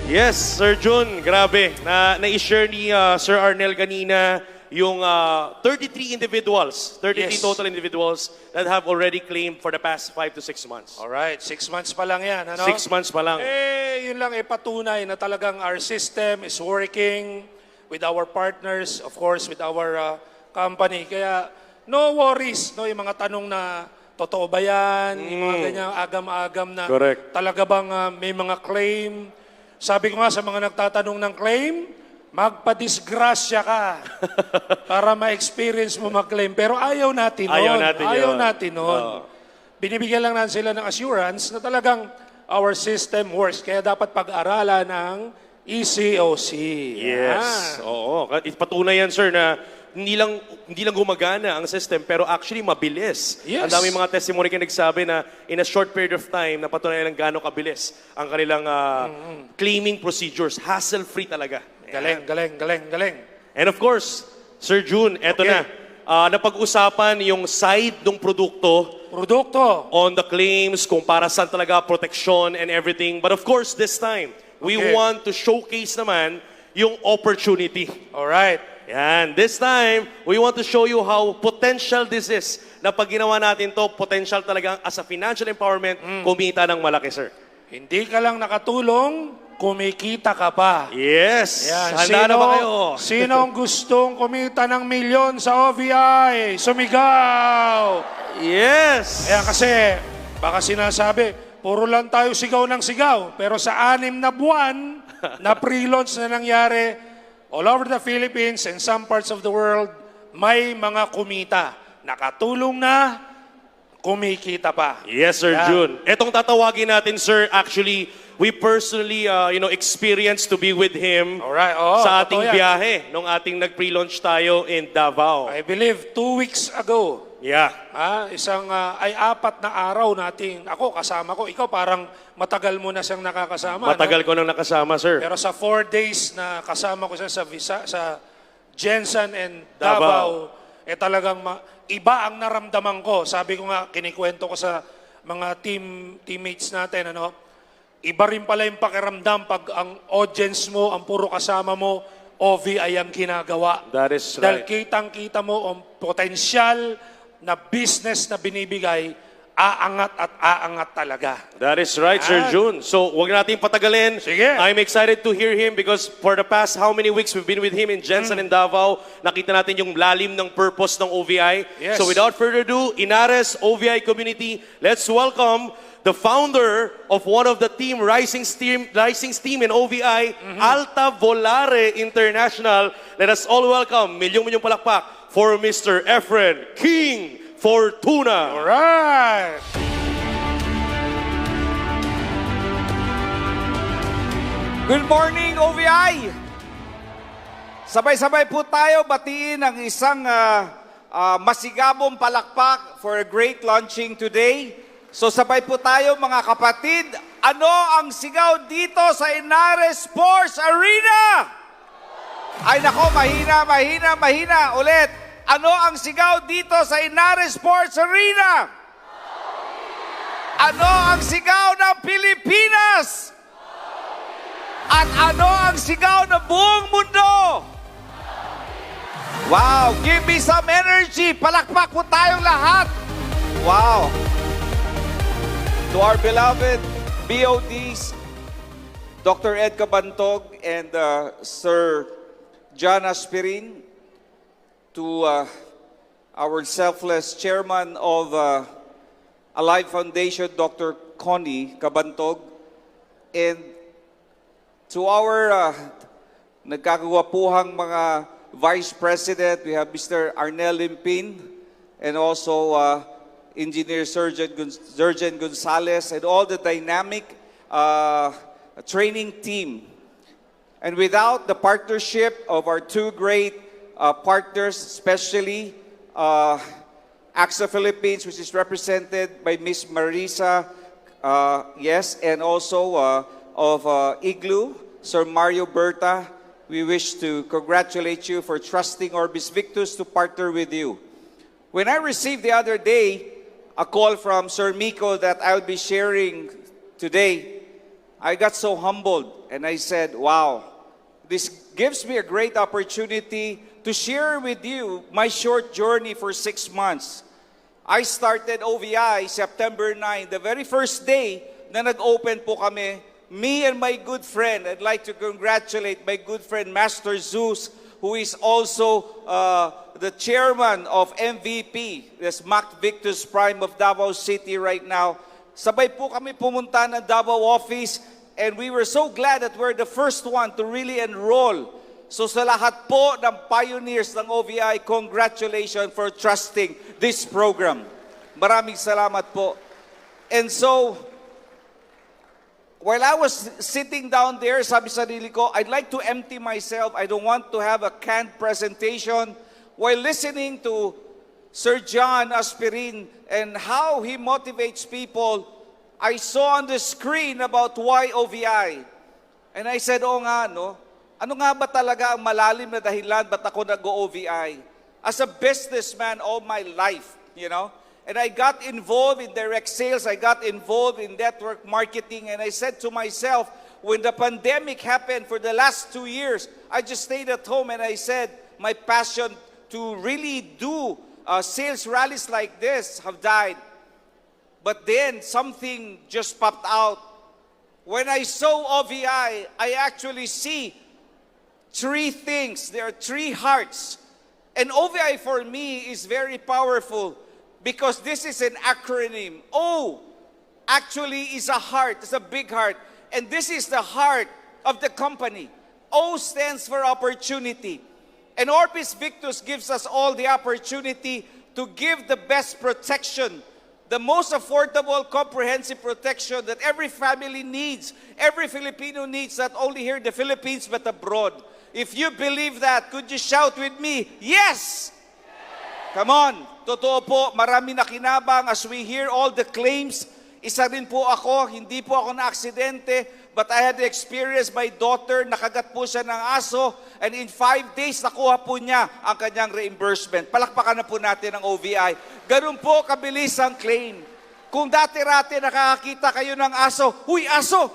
Yes, Sir Jun, grabe. Na-share ni Sir Arnel kanina yung 33 individuals, 33 Yes. total individuals that have already claimed for the past 5 to 6 months. Alright, 6 months pa lang yan. Ano? 6 months pa lang. Yun lang patunay na talagang our system is working with our partners, of course, with our company. Kaya no worries, no, yung mga tanong na totoo ba yan, yung mga ganyang agam-agam na Correct. talaga bang may mga claim. Sabi ko nga sa mga nagtatanong ng claim, magpadisgrasya ka para ma-experience mo mag-claim. Pero ayaw natin nun. Ayaw natin yun. Oo. Binibigyan lang natin sila ng assurance na talagang our system works. Kaya dapat pag-aralan ng ECOC. Yes. Yan. Oo. Patunay yan, sir, na hindi lang gumagana ang system, pero actually mabilis. Yes. Ang dami mga testimony kayo nagsabi na in a short period of time, napatunayan lang gaano kabilis ang kanilang claiming procedures. Hassle-free talaga. Galing, galing, galing, galing. And of course, Sir June, eto Okay. na. Napag-usapan yung side ng produkto Produkto. on the claims, kung para saan talaga protection and everything. But of course, this time, we Okay. want to showcase naman yung opportunity. Alright. Yan. This time, we want to show you how potential this is. Na pag ginawa natin to, potential talaga as a financial empowerment, kumita ng malaki, sir. Hindi ka lang nakatulong, kumikita ka pa. Yes. Yan. Handa na ba kayo? Sino ang gustong kumita ng milyon sa OVI? Sumigaw! Yes. Ayan kasi, baka sinasabi, puro lang tayo sigaw ng sigaw. Pero sa 6 na buwan na pre-launch na nangyari, all over the Philippines and some parts of the world, may mga kumita. Nakatulong na, kumikita pa. Yes, Sir Yan. June. Etong tatawagin natin, sir, actually, we personally, experienced to be with him Alright, oo, sa totoo ating yan. biyahe nung ating nag-pre-launch tayo in Davao. I believe 2 weeks ago, Yeah. ay 4 na araw natin, ako kasama ko, ikaw parang matagal mo na siyang nakakasama. Matagal no? ko nang nakasama, sir. Pero sa 4 days na kasama ko siya sa Jensen and Davao. Davao, talagang iba ang naramdaman ko. Sabi ko nga, kinikwento ko sa mga teammates natin, iba rin pala yung pakiramdam pag ang audience mo, ang puro kasama mo, OVI ang ginagawa. That is Dahil right. kitang-kita mo ang potensyal na business na binibigay, aangat at aangat talaga. That is right, Sir Yan. June. So, wag natin patagalin. Sige. I'm excited to hear him because for the past how many weeks we've been with him in Jensen and Davao, nakita natin yung lalim ng purpose ng OVI. Yes. So, without further ado, Inares OVI community, let's welcome the founder of one of the rising steam in OVI, Alta Volare International. Let us all welcome, milyong palakpak for Mr. Efren King Fortuna. Alright! Good morning, OVI! Sabay-sabay po tayo batiin ang isang masigabong palakpak for a great launching today. So sabay po tayo mga kapatid, ano ang sigaw dito sa Inares Sports Arena? Ay nako, mahina. Ulit, ano ang sigaw dito sa Inares Sports Arena? Ano ang sigaw ng Pilipinas? At ano ang sigaw ng buong mundo? Wow, give me some energy. Palakpak po tayong lahat. Wow. To our beloved BODs, Dr. Ed Cabantog and Sir John Aspirin, to our selfless chairman of Alive Foundation, Dr. Connie Cabantog, and to our nagkakagwapuhang mga Vice President, we have Mr. Arnel Limpin, and also Engineer Surgeon Gonzalez, and all the dynamic training team. And without the partnership of our 2 great partners, especially AXA Philippines, which is represented by Miss Marisa, and also of Igloo, Sir Mario Berta, we wish to congratulate you for trusting Orbis Victus to partner with you. When I received the other day a call from Sir Miko that I'll be sharing today, I got so humbled and I said, wow, this gives me a great opportunity to share with you my short journey for 6 months. I started OVI September 9, the very first day na nag-open po kami. Me and my good friend, I'd like to congratulate my good friend Master Zeus, who is also the chairman of MVP, this Mac Victus Prime of Davao City right now. Sabay po kami pumunta ng Davao office, and we were so glad that we're the first one to really enroll. So sa lahat po ng pioneers ng OVI, congratulations for trusting this program. Maraming salamat po. And so, while I was sitting down there, sabi sa sarili ko, I'd like to empty myself. I don't want to have a canned presentation. While listening to Sir John Aspirin and how he motivates people, I saw on the screen about why OVI. And I said, oh nga, no? Ano nga ba talaga ang malalim na dahilan ba't ako nag-OVI? As a businessman all my life, you know? And I got involved in direct sales, I got involved in network marketing, and I said to myself, when the pandemic happened for the last 2 years, I just stayed at home and I said, my passion to really do sales rallies like this have died. But then something just popped out. When I saw OVI, I actually see 3 things. There are 3 hearts. And OVI for me is very powerful because this is an acronym. O actually is a heart. It's a big heart. And this is the heart of the company. O stands for opportunity. And Orbis Victus gives us all the opportunity to give the best protection, the most affordable, comprehensive protection that every family needs, every Filipino needs, not only here in the Philippines, but abroad. If you believe that, could you shout with me, yes! Come on. Totoo po, marami nakinabang as we hear all the claims. Isa rin po ako, hindi po ako na-aksidente, but I had the experience, my daughter, nakagat po siya ng aso, and in 5 days, nakuha po niya ang kanyang reimbursement. Palakpakan na po natin ang OVI. Ganun po kabilis ang claim. Kung dati-rati nakakakita kayo ng aso, huy aso,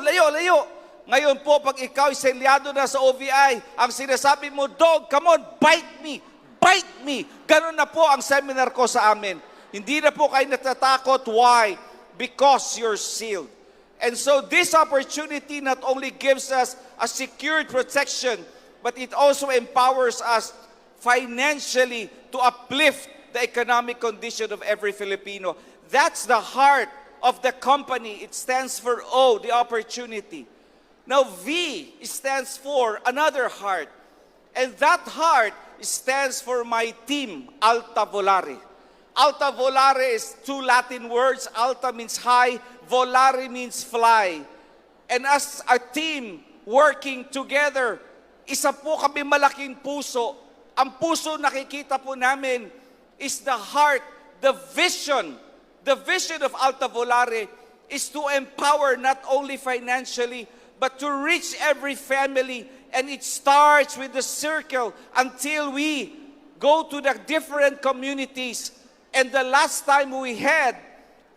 layo, layo. Ngayon po, pag ikaw selyado na sa OVI, ang sinasabi mo, dog, come on, bite me. Bite me. Ganun na po ang seminar ko sa amin. Hindi na po kayo natatakot. Why? Because you're sealed. And so this opportunity not only gives us a secured protection, but it also empowers us financially to uplift the economic condition of every Filipino. That's the heart of the company. It stands for O, the opportunity. Now V stands for another heart. And that heart stands for my team, Alta Volare. Alta Volare is 2 Latin words. Alta means high, Volare means fly. And as a team working together, isa po kami malaking puso. Ang puso nakikita po namin is the heart, the vision. The vision of Alta Volare is to empower not only financially, but to reach every family. And it starts with the circle until we go to the different communities. And the last time we had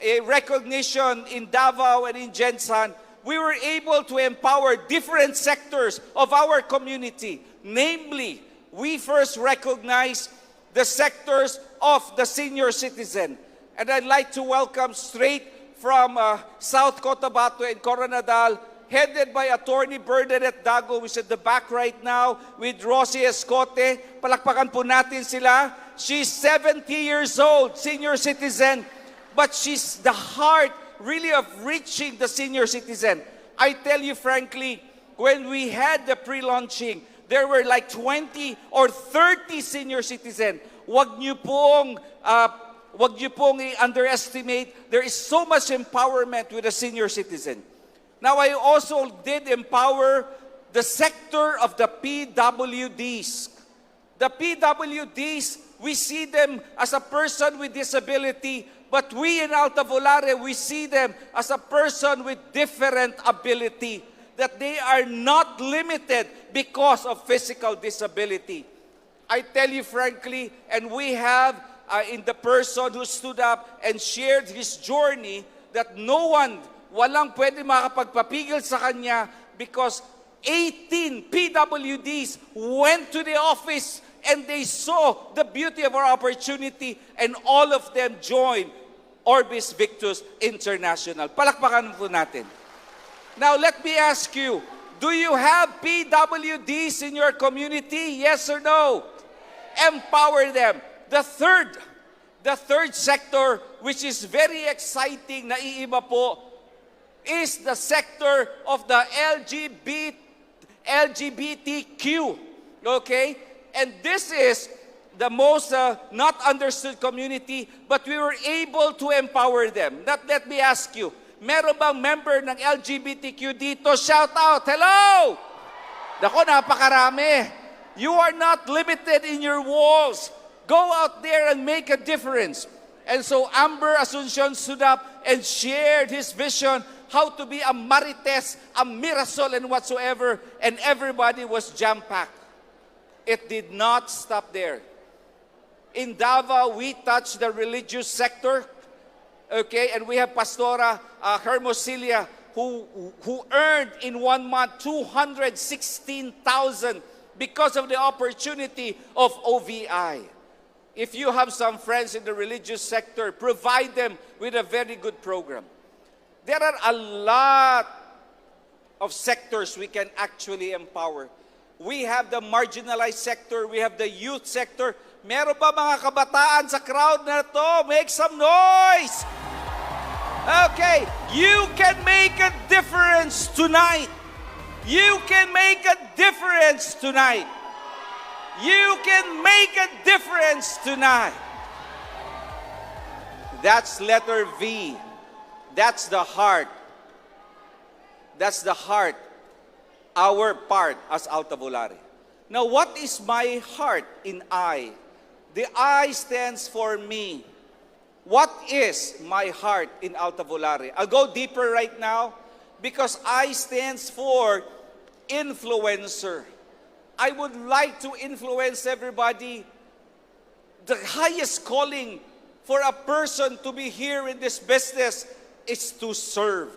a recognition in Davao and in Jensan, we were able to empower different sectors of our community. Namely, we first recognized the sectors of the senior citizen. And I'd like to welcome straight from South Cotabato and Coronadal, headed by Attorney Bernadette Dago, who's at the back right now, with Rosie Escote. Palakpakan po natin sila. She's 70 years old, senior citizen, but she's the heart really of reaching the senior citizen. I tell you frankly, when we had the pre-launching, there were like 20 or 30 senior citizen. Wag niyo pong i-underestimate. There is so much empowerment with a senior citizen. Now, I also did empower the sector of the PWDs. The PWDs, we see them as a person with disability, but we in Alta Volare, we see them as a person with different ability, that they are not limited because of physical disability. I tell you frankly, and we have in the person who stood up and shared his journey, that no one walang pwede makapagpapigil sa kanya because 18 PWDs went to the office and they saw the beauty of our opportunity and all of them joined Orbis Victus International. Palakpakan po natin. Now, let me ask you, do you have PWDs in your community? Yes or no? Empower them. The third sector, which is very exciting, naiiba po, is the sector of the LGBTQ. Okay? And this is the most not understood community, but we were able to empower them. Let me ask you, meron bang member ng LGBTQ dito? Shout out, hello! Dako, napakarami. You are not limited in your walls. Go out there and make a difference. And so Amber Asuncion stood up and shared his vision how to be a Marites, a Mirasol, and whatsoever, and everybody was jam-packed. It did not stop there. In Davao, we touched the religious sector, okay, and we have Pastora Hermosilia, who earned in 1 month 216,000 because of the opportunity of OVI. If you have some friends in the religious sector, provide them with a very good program. There are a lot of sectors we can actually empower. We have the marginalized sector, we have the youth sector. Meron ba mga kabataan sa crowd na to? Make some noise! Okay, you can make a difference tonight. You can make a difference tonight. You can make a difference tonight. That's letter V. That's the heart. That's the heart. Our part as Alta Volare. Now, what is my heart in I? The I stands for me. What is my heart in Alta Volare? I'll go deeper right now because I stands for influencer. I would like to influence everybody. The highest calling for a person to be here in this business is to serve.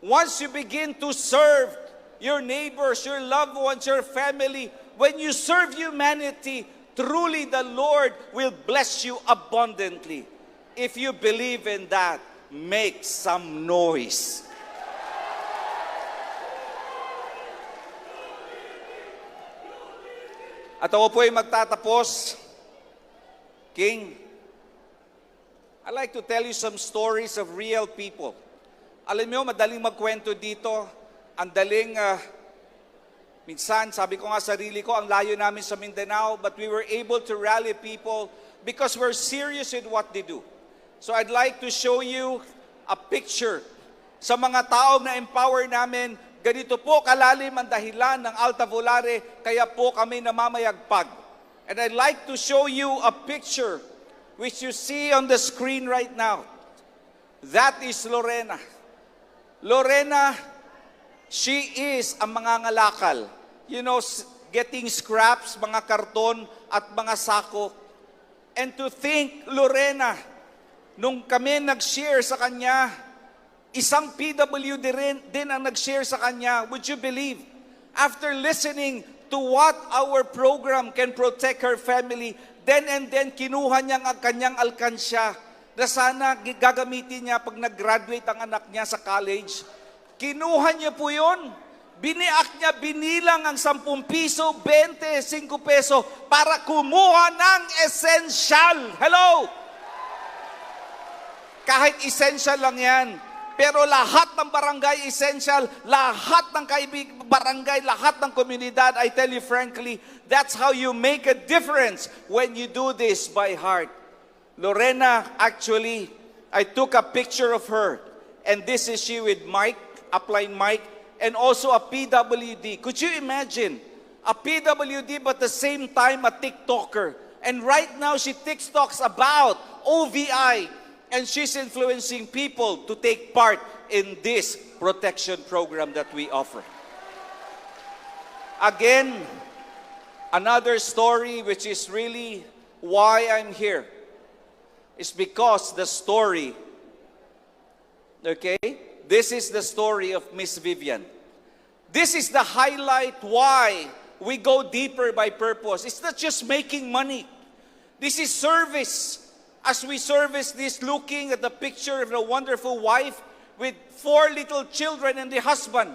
Once you begin to serve your neighbors, your loved ones, your family, when you serve humanity, truly the Lord will bless you abundantly. If you believe in that, make some noise. At ako po ay magtatapos. King, I'd like to tell you some stories of real people. Alam niyo, madaling magkwento dito. Ang daling, minsan, sabi ko nga sarili ko, ang layo namin sa Mindanao, but we were able to rally people because we're serious in what they do. So I'd like to show you a picture sa mga taong na-empower namin. Ganito po kalalim ang dahilan ng Alta Volare, kaya po kami namamayagpag. And I'd like to show you a picture which you see on the screen right now. That is Lorena. Lorena, she is ang mga ngalakal. You know, getting scraps, mga karton at mga sako. And to think, Lorena, nung kami nag-share sa kanya, isang PWD din ang nag-share sa kanya. Would you believe? After listening to what our program can protect her family, then and then kinuha niya ang kanyang alkansya na sana gagamitin niya pag nag-graduate ang anak niya sa college. Kinuha niya po yun. Biniak niya, binilang ang 10 piso, 20, 5 peso para kumuha ng essential. Hello? Kahit essential lang yan. Pero lahat ng barangay essential, lahat ng barangay, lahat ng komunidad, I tell you frankly, that's how you make a difference when you do this by heart. Lorena, actually, I took a picture of her, and this is she with Mike, upline Mike, and also a PWD. Could you imagine? A PWD but at the same time a TikToker. And right now she TikToks about OVI. And she's influencing people to take part in this protection program that we offer. Again, another story which is really why I'm here is because the story, okay, This is the story of Miss Vivian. This is the highlight why we go deeper by purpose. It's not just making money. This is service. As we service this, looking at the picture of the wonderful wife with 4 little children and the husband.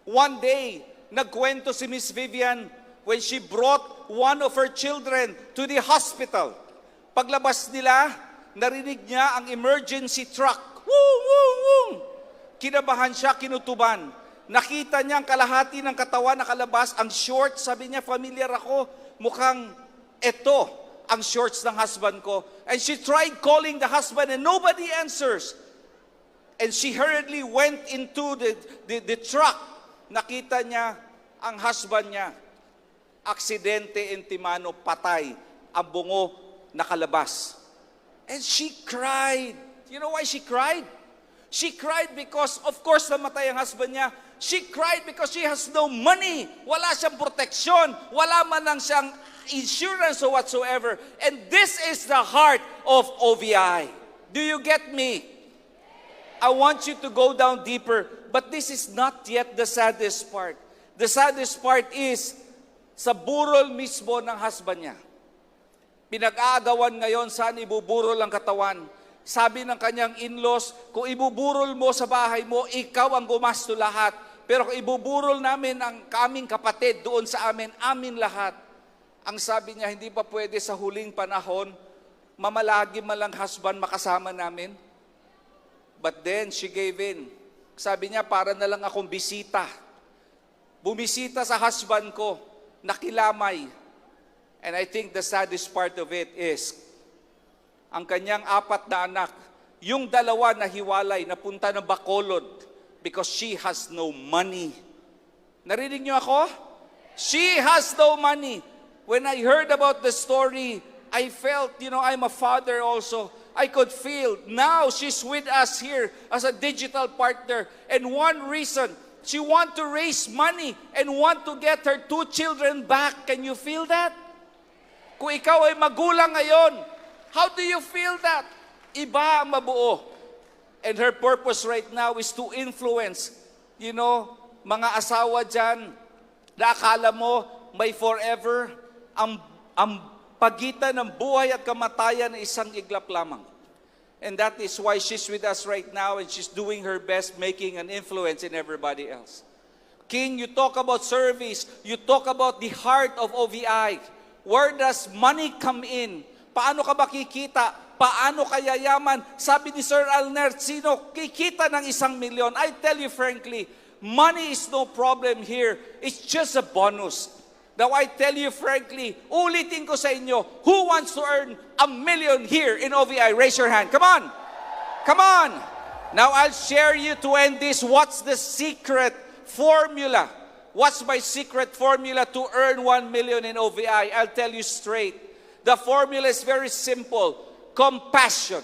One day, nagkwento si Miss Vivian when she brought one of her children to the hospital. Paglabas nila, narinig niya ang emergency truck. Woo, woo, woo! Kinabahan siya, kinutuban. Nakita niya ang kalahati ng katawan nakalabas, ang shorts. Sabi niya, familiar ako, mukhang eto ang shorts ng husband ko. And she tried calling the husband and nobody answers. And she hurriedly went into the truck. Nakita niya ang husband niya. Aksidente intimano, patay. Ang bungo nakalabas. And she cried. You know why she cried? She cried because, of course, namatay ang husband niya. She cried because she has no money. Wala siyang proteksyon. Wala man lang siyang insurance or whatsoever. And this is the heart of OVI. Do you get me? I want you to go down deeper. But this is not yet the saddest part. The saddest part is sa burol mismo ng husband niya. Pinag-aagawan ngayon saan ibuburol ang katawan. Sabi ng kanyang in-laws, kung ibuburol mo sa bahay mo, ikaw ang gumasto lahat. Pero kung ibuburol namin ang kaming kapatid doon sa amin, amin lahat. Ang sabi niya, hindi pa pwede sa huling panahon, mamalagi man lang husband makasama namin. But then she gave in. Sabi niya, para na lang akong bisita. Bumisita sa husband ko, nakilamay. And I think the saddest part of it is, ang kanyang 4 na anak, yung 2 na hiwalay, napunta ng Bacolod because she has no money. Narinig niyo ako? She has no money. When I heard about the story, I felt, I'm a father also. I could feel, now she's with us here as a digital partner. And one reason, she want to raise money and want to get her 2 children back. Can you feel that? Kung ikaw ay magulang ngayon, how do you feel that? Iba ang mabuo. And her purpose right now is to influence, mga asawa dyan, na akala mo may forever, ang pagitan ng buhay at kamatayan ay isang iglap lamang. And that is why she's with us right now and she's doing her best making an influence in everybody else. King, you talk about service, you talk about the heart of OVI. Where does money come in? Paano ka ba kikita? Paano ka yayaman? Sabi ni Sir Alner, sino kikita ng 1 milyon? I tell you frankly, money is no problem here. It's just a bonus. Now I tell you frankly, ulitin ko sa inyo, who wants to earn 1 million here in OVI? Raise your hand. Come on. Come on. Now I'll share you to end this. What's the secret formula? What's my secret formula to earn 1 million in OVI? I'll tell you straight. The formula is very simple. Compassion.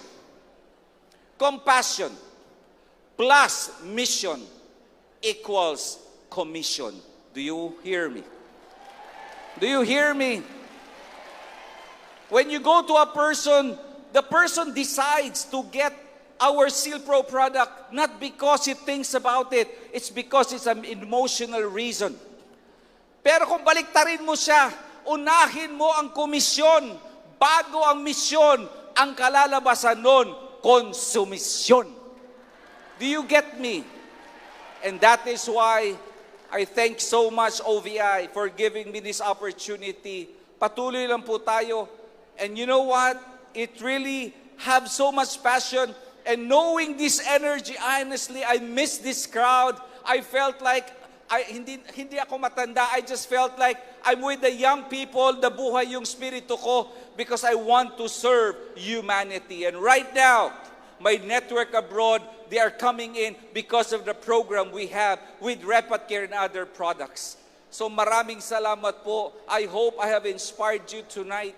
Compassion plus mission equals commission. Do you hear me? Do you hear me? When you go to a person, the person decides to get our Silpro product not because he thinks about it, it's because it's an emotional reason. Pero kung baliktarin mo siya, unahin mo ang komisyon bago ang misyon, ang kalalabasan nun, konsumisyon. Do you get me? And that is why I thank so much OVI for giving me this opportunity. Patuloy lang po tayo. And you know what? It really have so much passion. And knowing this energy, honestly, I miss this crowd. I felt like, hindi ako matanda. I just felt like I'm with the young people, nabuhay yung spirito ko because I want to serve humanity. And right now, my network abroad, they are coming in because of the program we have with RepatCare and other products. So maraming salamat po. I hope I have inspired you tonight.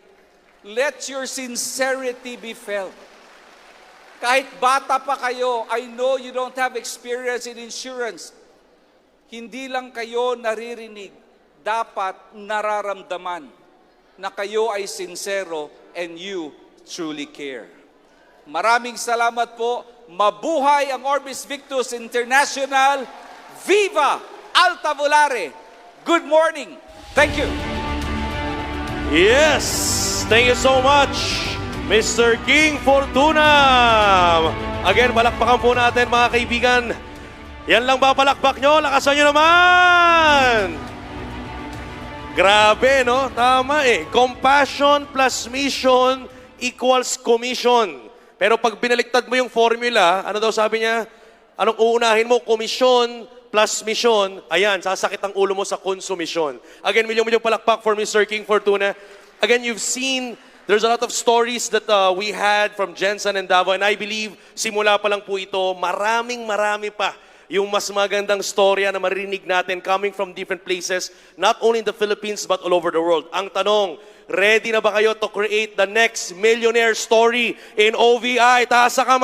Let your sincerity be felt. Kahit bata pa kayo, I know you don't have experience in insurance. Hindi lang kayo naririnig, dapat nararamdaman na kayo ay sincero and you truly care. Maraming salamat po. mabuhay ang Orbis Victus International. Viva Alta Volare! Good morning. Thank you. Yes! Thank you so much, Mr. King Fortuna! Again, palakpakan po natin mga kaibigan. Yan lang ba palakpak nyo? Lakasan nyo naman! Grabe, no? Tama eh. Compassion plus mission equals commission. Pero pag binaliktad mo yung formula, ano daw sabi niya? Anong uunahin mo? Komisyon plus mission. Ayan, sasakit ang ulo mo sa konsumisyon. Again, milyong-milyong palakpak for Mr. King Fortuna. Again, you've seen there's a lot of stories that we had from Jensen and Davao. And I believe, simula pa lang po ito, marami pa yung mas magandang storya na marinig natin coming from different places, not only in the Philippines but all over the world. Ang tanong, ready na ba kayo to create the next millionaire story in OVI? Taas sa kamay.